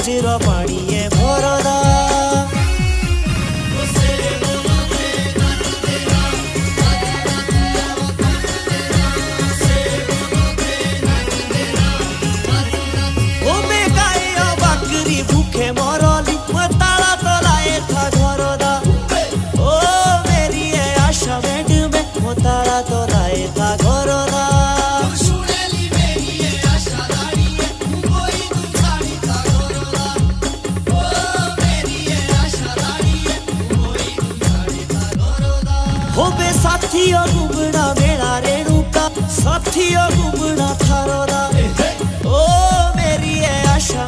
गुजरो पाड़िए भरदा भूखे मरली ताला तलाए था घरदा ओ मेरी आशा मेड में ताला तलाए था घरदा होबे साथियों घूमना मेरा रेणुका साथियों घूमना थारोदा ओ मेरी आशा